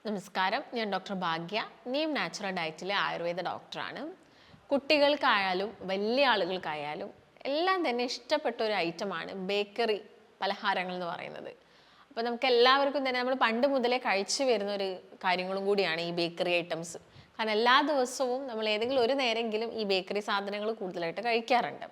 നമസ്കാരം, ഞാൻ ഡോക്ടർ ഭാഗ്യ. നീം നാച്ചുറൽ ഡയറ്റിലെ ആയുർവേദ ഡോക്ടറാണ്. കുട്ടികൾക്കായാലും വലിയ ആളുകൾക്കായാലും എല്ലാം തന്നെ ഇഷ്ടപ്പെട്ട ഒരു ഐറ്റമാണ് ബേക്കറി പലഹാരങ്ങൾ എന്ന് പറയുന്നത്. അപ്പോൾ നമുക്ക് എല്ലാവർക്കും തന്നെ നമ്മൾ പണ്ട് മുതലേ കഴിച്ചു വരുന്ന ഒരു കാര്യങ്ങളും കൂടിയാണ് ഈ ബേക്കറി ഐറ്റംസ്. കാരണം എല്ലാ ദിവസവും നമ്മൾ ഏതെങ്കിലും ഒരു നേരമെങ്കിലും ഈ ബേക്കറി സാധനങ്ങൾ കൂടുതലായിട്ട് കഴിക്കാറുണ്ട്.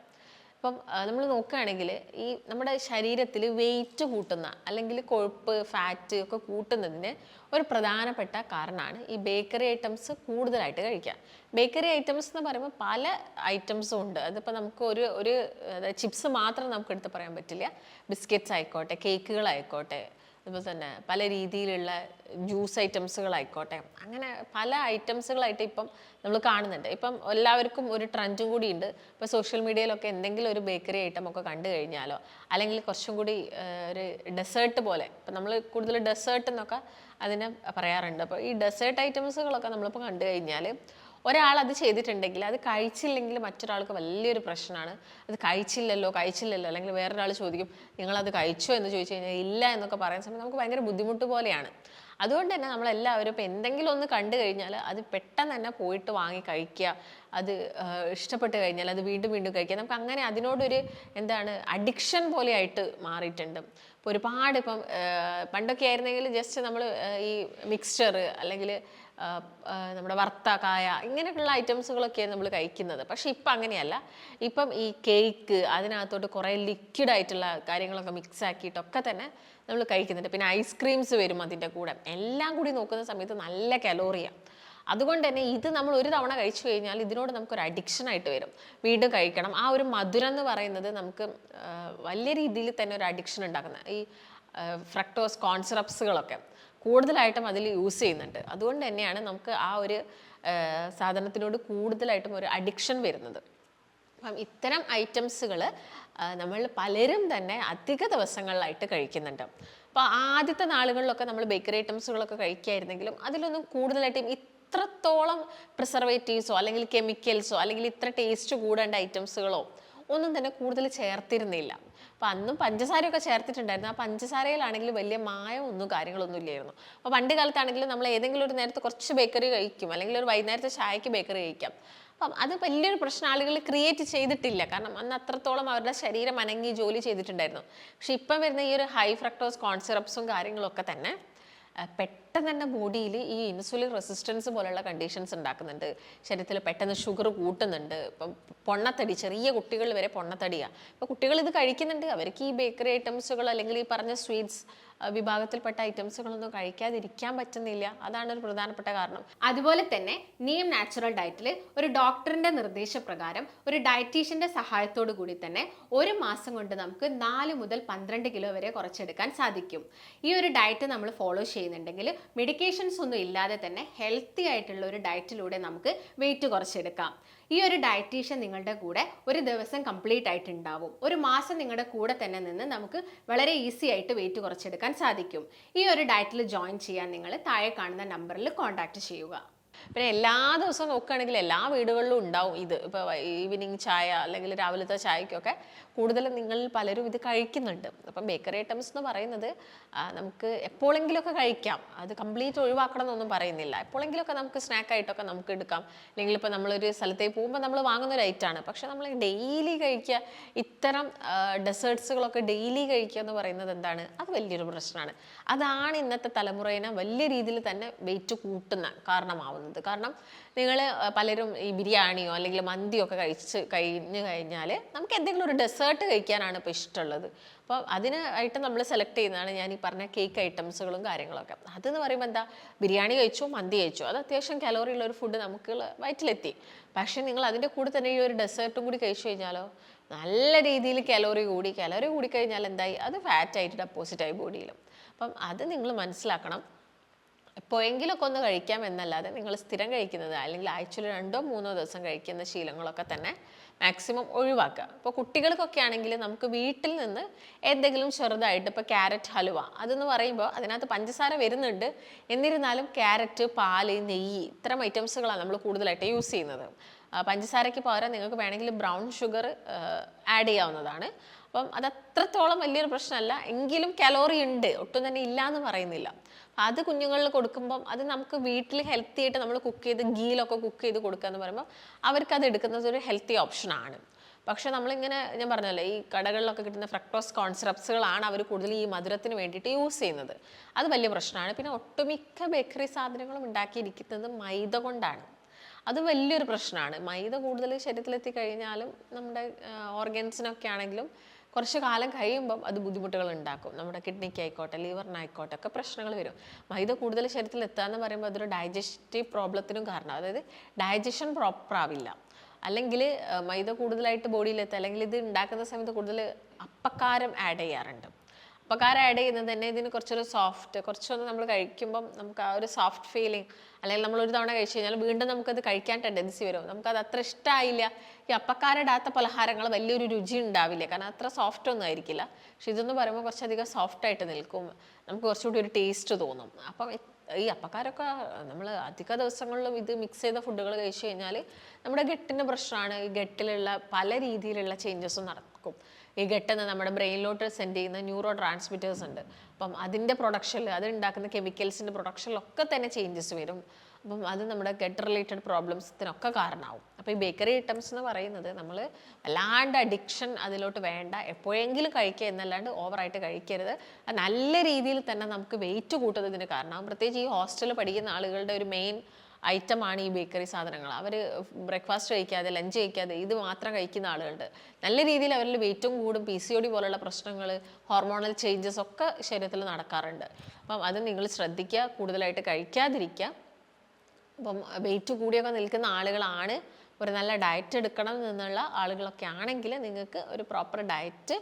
അപ്പം നമ്മൾ നോക്കുകയാണെങ്കിൽ ഈ നമ്മുടെ ശരീരത്തിൽ വെയിറ്റ് കൂട്ടുന്ന അല്ലെങ്കിൽ കൊഴുപ്പ് ഫാറ്റ് ഒക്കെ കൂട്ടുന്നതിന് ഒരു പ്രധാനപ്പെട്ട കാരണമാണ് ഈ ബേക്കറി ഐറ്റംസ് കൂടുതലായിട്ട് കഴിക്കുക. ബേക്കറി ഐറ്റംസ് എന്ന് പറയുമ്പോൾ പല ഐറ്റംസും ഉണ്ട്. അതിപ്പോൾ നമുക്ക് ഒരു ചിപ്സ് മാത്രം നമുക്ക് എടുത്ത് പറയാൻ പറ്റില്ല. ബിസ്ക്കറ്റ്സ് ആയിക്കോട്ടെ, കേക്കുകളായിക്കോട്ടെ, അതുപോലെ തന്നെ പല രീതിയിലുള്ള ജ്യൂസ് ഐറ്റംസുകളായിക്കോട്ടെ, അങ്ങനെ പല ഐറ്റംസുകളായിട്ട് ഇപ്പം നമ്മൾ കാണുന്നുണ്ട്. ഇപ്പം എല്ലാവർക്കും ഒരു ട്രെൻഡും കൂടി ഉണ്ട്. ഇപ്പോൾ സോഷ്യൽ മീഡിയയിലൊക്കെ എന്തെങ്കിലും ഒരു ബേക്കറി ഐറ്റം ഒക്കെ കണ്ടു കഴിഞ്ഞാലോ, അല്ലെങ്കിൽ കുറച്ചും കൂടി ഒരു ഡെസേർട്ട് പോലെ, ഇപ്പം നമ്മൾ കൂടുതൽ ഡെസേർട്ട് എന്നൊക്കെ അതിനെ പറയാറുണ്ട്. അപ്പോൾ ഈ ഡെസേർട്ട് ഐറ്റംസുകളൊക്കെ നമ്മളിപ്പോൾ കണ്ടു കഴിഞ്ഞാൽ ഒരാൾ അത് ചെയ്തിട്ടുണ്ടെങ്കിൽ അത് കഴിച്ചില്ലെങ്കിൽ മറ്റൊരാൾക്ക് വലിയൊരു പ്രശ്നമാണ്. അത് കഴിച്ചില്ലല്ലോ അല്ലെങ്കിൽ വേറൊരാൾ ചോദിക്കും നിങ്ങളത് കഴിച്ചോ എന്ന് ചോദിച്ചു കഴിഞ്ഞാൽ ഇല്ല എന്നൊക്കെ പറയുന്ന സമയത്ത് നമുക്ക് ഭയങ്കര ബുദ്ധിമുട്ട് പോലെയാണ്. അതുകൊണ്ട് തന്നെ നമ്മളെല്ലാവരും ഇപ്പോൾ എന്തെങ്കിലും ഒന്ന് കണ്ടു കഴിഞ്ഞാൽ അത് പെട്ടെന്ന് തന്നെ പോയിട്ട് വാങ്ങി കഴിക്കുക. അത് ഇഷ്ടപ്പെട്ട് കഴിഞ്ഞാൽ അത് വീണ്ടും വീണ്ടും കഴിക്കുക. നമുക്ക് അങ്ങനെ അതിനോടൊരു അഡിക്ഷൻ പോലെ ആയിട്ട് മാറിയിട്ടുണ്ട്. ഇപ്പോൾ ഒരുപാട് പണ്ടൊക്കെ ആയിരുന്നെങ്കിൽ ജസ്റ്റ് നമ്മൾ ഈ മിക്സ്ചർ അല്ലെങ്കിൽ നമ്മുടെ വറുത്ത കായ ഇങ്ങനെയൊക്കെയുള്ള ഐറ്റംസുകളൊക്കെയാണ് നമ്മൾ കഴിക്കുന്നത്. പക്ഷെ ഇപ്പം അങ്ങനെയല്ല. ഇപ്പം ഈ കേക്ക് അതിനകത്തോട്ട് കുറേ ലിക്വിഡ് ആയിട്ടുള്ള കാര്യങ്ങളൊക്കെ മിക്സ് ആക്കിയിട്ടൊക്കെ തന്നെ നമ്മൾ കഴിക്കുന്നുണ്ട്. പിന്നെ ഐസ്ക്രീംസ് വരും അതിൻ്റെ കൂടെ. എല്ലാം കൂടി നോക്കുന്ന സമയത്ത് നല്ല കലോറിയാണ്. അതുകൊണ്ട് തന്നെ ഇത് നമ്മൾ ഒരു തവണ കഴിച്ചു കഴിഞ്ഞാൽ ഇതിനോട് നമുക്കൊരു അഡിക്ഷനായിട്ട് വരും. വീണ്ടും കഴിക്കണം. ആ ഒരു മധുരം എന്ന് പറയുന്നത് നമുക്ക് വലിയ രീതിയിൽ തന്നെ ഒരു അഡിക്ഷൻ ഉണ്ടാക്കുന്ന ഈ ഫ്രക്ടോസ് കോൺസിറപ്സുകളൊക്കെ കൂടുതലായിട്ടും അതിൽ യൂസ് ചെയ്യുന്നുണ്ട്. അതുകൊണ്ട് തന്നെയാണ് നമുക്ക് ആ ഒരു സാധനത്തിനോട് കൂടുതലായിട്ടും ഒരു അഡിക്ഷൻ വരുന്നത്. അപ്പം ഇത്തരം ഐറ്റംസുകൾ നമ്മൾ പലരും തന്നെ അധിക ദിവസങ്ങളിലായിട്ട് കഴിക്കുന്നുണ്ട്. അപ്പോൾ ആദ്യത്തെ നാളുകളിലൊക്കെ നമ്മൾ ബേക്കറി ഐറ്റംസുകളൊക്കെ കഴിക്കുകയായിരുന്നെങ്കിലും അതിലൊന്നും കൂടുതലായിട്ടും ഇത്രത്തോളം പ്രിസർവേറ്റീവ്സോ അല്ലെങ്കിൽ കെമിക്കൽസോ അല്ലെങ്കിൽ ഇത്ര ടേസ്റ്റ് കൂടേണ്ട ഐറ്റംസുകളോ ഒന്നും തന്നെ കൂടുതൽ ചേർത്തിരുന്നില്ല. അപ്പം അന്നും പഞ്ചസാരയൊക്കെ ചേർത്തിട്ടുണ്ടായിരുന്നു. ആ പഞ്ചസാരയിലാണെങ്കിൽ വലിയ മായമൊന്നും കാര്യങ്ങളൊന്നും ഇല്ലായിരുന്നു. അപ്പോൾ പണ്ട് കാലത്താണെങ്കിൽ നമ്മൾ ഏതെങ്കിലും ഒരു നേരത്തെ കുറച്ച് ബേക്കറി കഴിക്കും, അല്ലെങ്കിൽ ഒരു വൈകുന്നേരത്തെ ചായക്ക് ബേക്കറി കഴിക്കാം. അപ്പം അത് വലിയൊരു പ്രശ്നം ആളുകൾ ക്രിയേറ്റ് ചെയ്തിട്ടില്ല. കാരണം അന്ന് അത്രത്തോളം അവരുടെ ശരീരം അനങ്ങി ജോലി ചെയ്തിട്ടുണ്ടായിരുന്നു. പക്ഷെ ഇപ്പം വരുന്ന ഈ ഒരു ഹൈ ഫ്രക്ടോസ് കോൺസിറപ്സും കാര്യങ്ങളൊക്കെ തന്നെ പെട്ടെന്ന് തന്നെ ബോഡിയിൽ ഈ ഇൻസുലിൻ റെസിസ്റ്റൻസ് പോലുള്ള കണ്ടീഷൻസ് ഉണ്ടാക്കുന്നുണ്ട്. ശരീരത്തിൽ പെട്ടെന്ന് ഷുഗർ കൂട്ടുന്നുണ്ട്. ഇപ്പം പൊണ്ണത്തടി, ചെറിയ കുട്ടികൾ വരെ പൊണ്ണത്തടിയാണ്. ഇപ്പോൾ കുട്ടികൾ ഇത് കഴിക്കുന്നുണ്ട്. അവർക്ക് ഈ ബേക്കറി ഐറ്റംസുകൾ അല്ലെങ്കിൽ ഈ പറഞ്ഞ സ്വീറ്റ്സ് വിഭാഗത്തിൽപ്പെട്ട ഐറ്റംസുകളൊന്നും കഴിക്കാതിരിക്കാൻ പറ്റുന്നില്ല. അതാണ് ഒരു പ്രധാനപ്പെട്ട കാരണം. അതുപോലെ തന്നെ നീം നാച്ചുറൽ ഡയറ്റിൽ ഒരു ഡോക്ടറിന്റെ നിർദ്ദേശപ്രകാരം ഒരു ഡയറ്റീഷ്യന്റെ സഹായത്തോടു കൂടി തന്നെ ഒരു മാസം കൊണ്ട് നമുക്ക് 4 മുതൽ 12 കിലോ വരെ കുറച്ചെടുക്കാൻ സാധിക്കും. ഈ ഒരു ഡയറ്റ് നമ്മൾ ഫോളോ ചെയ്യുന്നുണ്ടെങ്കിൽ മെഡിക്കേഷൻസ് ഒന്നും ഇല്ലാതെ തന്നെ ഹെൽത്തി ആയിട്ടുള്ള ഒരു ഡയറ്റിലൂടെ നമുക്ക് വെയിറ്റ് കുറച്ചെടുക്കാം. ഈ ഒരു ഡയറ്റീഷ്യൻ നിങ്ങളുടെ കൂടെ ഒരു ദിവസം കംപ്ലീറ്റ് ആയിട്ട് ഉണ്ടാവും. ഒരു മാസം നിങ്ങളുടെ കൂടെ തന്നെ നിന്ന് നമുക്ക് വളരെ ഈസി ആയിട്ട് വെയിറ്റ് കുറച്ചെടുക്കാൻ സാധിക്കും. ഈ ഒരു ഡയറ്റിൽ ജോയിൻ ചെയ്യാൻ നിങ്ങൾ താഴെ കാണുന്ന നമ്പറിൽ കോൺടാക്ട് ചെയ്യുക. പിന്നെ എല്ലാ ദിവസവും നോക്കുകയാണെങ്കിൽ എല്ലാ വീടുകളിലും ഉണ്ടാവും ഇത്. ഇപ്പോൾ ഈവനിങ് ചായ അല്ലെങ്കിൽ രാവിലത്തെ ചായക്കൊക്കെ കൂടുതലും നിങ്ങളിൽ പലരും ഇത് കഴിക്കുന്നുണ്ട്. അപ്പം ബേക്കറി ഐറ്റംസ് എന്ന് പറയുന്നത് നമുക്ക് എപ്പോഴെങ്കിലുമൊക്കെ കഴിക്കാം. അത് കംപ്ലീറ്റ് ഒഴിവാക്കണം എന്നൊന്നും പറയുന്നില്ല. എപ്പോഴെങ്കിലുമൊക്കെ നമുക്ക് സ്നാക്കായിട്ടൊക്കെ നമുക്ക് എടുക്കാം. അല്ലെങ്കിൽ ഇപ്പോൾ നമ്മളൊരു സ്ഥലത്തേക്ക് പോകുമ്പോൾ നമ്മൾ വാങ്ങുന്ന ഒരു ഐറ്റമാണ്. പക്ഷെ നമ്മൾ ഡെയിലി കഴിക്കുക, ഇത്തരം ഡെസേർട്സുകളൊക്കെ ഡെയിലി കഴിക്കുക എന്ന് പറയുന്നത് അത് വലിയൊരു പ്രശ്നമാണ്. അതാണ് ഇന്നത്തെ തലമുറയെ വലിയ രീതിയിൽ തന്നെ വെയിറ്റ് കൂട്ടുന്ന കാരണമാവുന്നത്. കാരണം നിങ്ങൾ പലരും ഈ ബിരിയാണിയോ അല്ലെങ്കിൽ മന്തിയോ ഒക്കെ കഴിഞ്ഞു കഴിഞ്ഞാൽ നമുക്ക് എന്തെങ്കിലും ഒരു ഡെസേർട്ട് കഴിക്കാനാണ് ഇപ്പോൾ ഇഷ്ടമുള്ളത്. അപ്പോൾ അതിനായിട്ട് നമ്മൾ സെലക്ട് ചെയ്യുന്നതാണ് ഞാൻ ഈ പറഞ്ഞ കേക്ക് ഐറ്റംസുകളും കാര്യങ്ങളൊക്കെ. അതെന്ന് പറയുമ്പോൾ ബിരിയാണി കഴിച്ചു, മന്തി കഴിച്ചു, അത് അത്യാവശ്യം കലോറി ഉള്ള ഒരു ഫുഡ് നമുക്ക് വയറ്റിലെത്തി. പക്ഷേ നിങ്ങൾ അതിൻ്റെ കൂടെ തന്നെ ഈ ഒരു ഡെസേർട്ടും കൂടി കഴിച്ചു കഴിഞ്ഞാലോ നല്ല രീതിയിൽ കലോറി കൂടിക്കഴിഞ്ഞാൽ അത് ഫാറ്റായിട്ട് ഡെപ്പോസിറ്റായി ബോഡിയിലും. അപ്പം അത് നിങ്ങൾ മനസ്സിലാക്കണം. എപ്പോഴെങ്കിലുമൊക്കെ ഒന്ന് കഴിക്കാം എന്നല്ലാതെ നിങ്ങൾ സ്ഥിരം കഴിക്കുന്നത് അല്ലെങ്കിൽ ആഴ്ചയിൽ 2-3 ദിവസം കഴിക്കുന്ന ശീലങ്ങളൊക്കെ തന്നെ മാക്സിമം ഒഴിവാക്കുക. ഇപ്പോൾ കുട്ടികൾക്കൊക്കെ ആണെങ്കിൽ നമുക്ക് വീട്ടിൽ നിന്ന് എന്തെങ്കിലും ചെറുതായിട്ട്, ഇപ്പോൾ ക്യാരറ്റ് ഹലുവ അതെന്ന് പറയുമ്പോൾ അതിനകത്ത് പഞ്ചസാര വരുന്നുണ്ട്. എന്നിരുന്നാലും ക്യാരറ്റ്, പാല്, നെയ്യ് ഇത്തരം ഐറ്റംസുകളാണ് നമ്മൾ കൂടുതലായിട്ട് യൂസ് ചെയ്യുന്നത്. പഞ്ചസാരയ്ക്ക് പകരം നിങ്ങൾക്ക് വേണമെങ്കിൽ ബ്രൗൺ ഷുഗർ ആഡ് ചെയ്യാവുന്നതാണ്. അപ്പം അത് അത്രത്തോളം വലിയൊരു പ്രശ്നമല്ല. എങ്കിലും കലോറി ഉണ്ട്, ഒട്ടും തന്നെ ഇല്ല എന്ന് പറയുന്നില്ല. അത് കുഞ്ഞുങ്ങളിൽ കൊടുക്കുമ്പം അത് നമുക്ക് വീട്ടിൽ ഹെൽത്തി ആയിട്ട് നമ്മൾ കുക്ക് ചെയ്ത് ഗീലൊക്കെ കുക്ക് ചെയ്ത് കൊടുക്കുക എന്ന് പറയുമ്പോൾ അവർക്ക് അത് എടുക്കുന്നത് ഒരു ഹെൽത്തി ഓപ്ഷനാണ്. പക്ഷെ നമ്മളിങ്ങനെ ഞാൻ പറഞ്ഞല്ലോ, ഈ കടകളിലൊക്കെ കിട്ടുന്ന ഫ്രക്ടോസ് കോൺസെപ്റ്റ്സുകളാണ് അവർ കൂടുതൽ ഈ മധുരത്തിന് വേണ്ടിയിട്ട് യൂസ് ചെയ്യുന്നത്. അത് വലിയ പ്രശ്നമാണ്. പിന്നെ ഒട്ടുമിക്ക ബേക്കറി സാധനങ്ങളും ഉണ്ടാക്കിയിരിക്കുന്നത് മൈദ കൊണ്ടാണ്. അത് വലിയൊരു പ്രശ്നമാണ്. മൈദ കൂടുതൽ ശരീരത്തിലെത്തി കഴിഞ്ഞാലും നമ്മുടെ ഓർഗൻസിനൊക്കെ ആണെങ്കിലും കുറച്ച് കാലം കഴിയുമ്പം അത് ബുദ്ധിമുട്ടുകൾ ഉണ്ടാക്കും. നമ്മുടെ കിഡ്നിക്ക് ആയിക്കോട്ടെ ലിവറിനായിക്കോട്ടെ ഒക്കെ പ്രശ്നങ്ങൾ വരും. മൈദ കൂടുതൽ ശരീരത്തിൽ എത്തുക എന്ന് പറയുമ്പോൾ അതൊരു ഡൈജസ്റ്റീവ് പ്രോബ്ലത്തിനും കാരണം, അതായത് ഡൈജഷൻ പ്രോപ്പർ ആവില്ല. അല്ലെങ്കിൽ മൈദ കൂടുതലായിട്ട് ബോഡിയിലെത്തുക, അല്ലെങ്കിൽ ഇത് ഉണ്ടാക്കുന്ന സമയത്ത് കൂടുതൽ അപ്പക്കാരം ആഡ് ചെയ്യാറുണ്ട്. അപ്പക്കാരം ആഡ് ചെയ്യുന്നത് തന്നെ ഇതിന് കുറച്ചൊരു സോഫ്റ്റ്, കുറച്ചൊന്ന് നമ്മൾ കഴിക്കുമ്പം നമുക്ക് ആ ഒരു സോഫ്റ്റ് ഫീലിംഗ്, അല്ലെങ്കിൽ നമ്മൾ ഒരു തവണ കഴിച്ചു കഴിഞ്ഞാൽ വീണ്ടും നമുക്കത് കഴിക്കാൻ ടെൻഡൻസി വരും. നമുക്കത് അത്ര ഇഷ്ടമായില്ല. ഈ അപ്പക്കാരിടാത്ത പലഹാരങ്ങൾ വലിയൊരു രുചി ഉണ്ടാവില്ല, കാരണം അത്ര സോഫ്റ്റ് ഒന്നും ആയിരിക്കില്ല. പക്ഷെ ഇതെന്ന് പറയുമ്പോൾ കുറച്ചധികം സോഫ്റ്റായിട്ട് നിൽക്കും, നമുക്ക് കുറച്ചുകൂടി ഒരു ടേസ്റ്റ് തോന്നും. അപ്പം ഈ അപ്പക്കാരൊക്കെ നമ്മൾ അധിക ദിവസങ്ങളിലും ഇത് മിക്സ് ചെയ്ത ഫുഡുകൾ കഴിച്ചു കഴിഞ്ഞാൽ നമ്മുടെ ഗട്ടിൻ്റെ പ്രശ്നമാണ്. ഈ ഗട്ടിലുള്ള പല രീതിയിലുള്ള ചേഞ്ചസും നടക്കും. ഈ ഗട്ടെന്ന് നമ്മുടെ ബ്രെയിനിലോട്ട് സെൻഡ് ചെയ്യുന്ന ന്യൂറോ ട്രാൻസ്മിറ്റേഴ്സ് ഉണ്ട്. അപ്പം അതിൻ്റെ പ്രൊഡക്ഷനിൽ, അത് ഉണ്ടാക്കുന്ന കെമിക്കൽസിൻ്റെ പ്രൊഡക്ഷനിലൊക്കെ തന്നെ ചേഞ്ചസ് വരും. അപ്പം അത് നമ്മുടെ ഗട്ട് റിലേറ്റഡ് പ്രോബ്ലംസിനൊക്കെ കാരണമാവും. അപ്പോൾ ഈ ബേക്കറി ഐറ്റംസ് എന്ന് പറയുന്നത് നമ്മൾ വല്ലാണ്ട് അഡിക്ഷൻ അതിലോട്ട് വേണ്ട, എപ്പോഴെങ്കിലും കഴിക്കുക എന്നല്ലാണ്ട് ഓവറായിട്ട് കഴിക്കരുത്. അത് നല്ല രീതിയിൽ തന്നെ നമുക്ക് വെയിറ്റ് കൂട്ടുന്നതിന് കാരണമാവും. പ്രത്യേകിച്ച് ഈ ഹോസ്റ്റലിൽ പഠിക്കുന്ന ആളുകളുടെ ഒരു മെയിൻ ഐറ്റമാണ് ഈ ബേക്കറി സാധനങ്ങൾ. അവർ ബ്രേക്ക്ഫാസ്റ്റ് കഴിക്കാതെ ലഞ്ച് കഴിക്കാതെ ഇത് മാത്രം കഴിക്കുന്ന ആളുകളുണ്ട്. നല്ല രീതിയിൽ അവരിൽ വെയിറ്റും കൂടും, PCOD പോലുള്ള പ്രശ്നങ്ങൾ, ഹോർമോണൽ ചേഞ്ചസ് ഒക്കെ ശരീരത്തിൽ നടക്കാറുണ്ട്. അപ്പം അത് നിങ്ങൾ ശ്രദ്ധിക്കുക, കൂടുതലായിട്ട് കഴിക്കാതിരിക്കുക. അപ്പം വെയിറ്റ് കൂടിയൊക്കെ നിൽക്കുന്ന ആളുകളാണ്, ഒരു നല്ല ഡയറ്റ് എടുക്കണം എന്നുള്ള ആളുകളൊക്കെ ആണെങ്കിൽ നിങ്ങൾക്ക് ഒരു പ്രോപ്പർ ഡയറ്റ്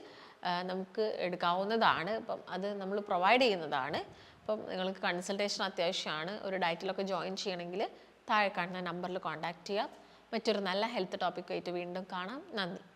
നമുക്ക് എടുക്കാവുന്നതാണ്. അപ്പം അത് നമ്മൾ പ്രൊവൈഡ് ചെയ്യുന്നതാണ്. അപ്പം നിങ്ങൾക്ക് കൺസൾട്ടേഷൻ അത്യാവശ്യമാണ്. ഒരു ഡയറ്റിലൊക്കെ ജോയിൻ ചെയ്യണമെങ്കിൽ താഴെ കാണുന്ന നമ്പറിൽ കോൺടാക്റ്റ് ചെയ്യുക. മറ്റൊരു നല്ല ഹെൽത്ത് ടോപ്പിക്കുമായിട്ട് വീണ്ടും കാണാം. നന്ദി.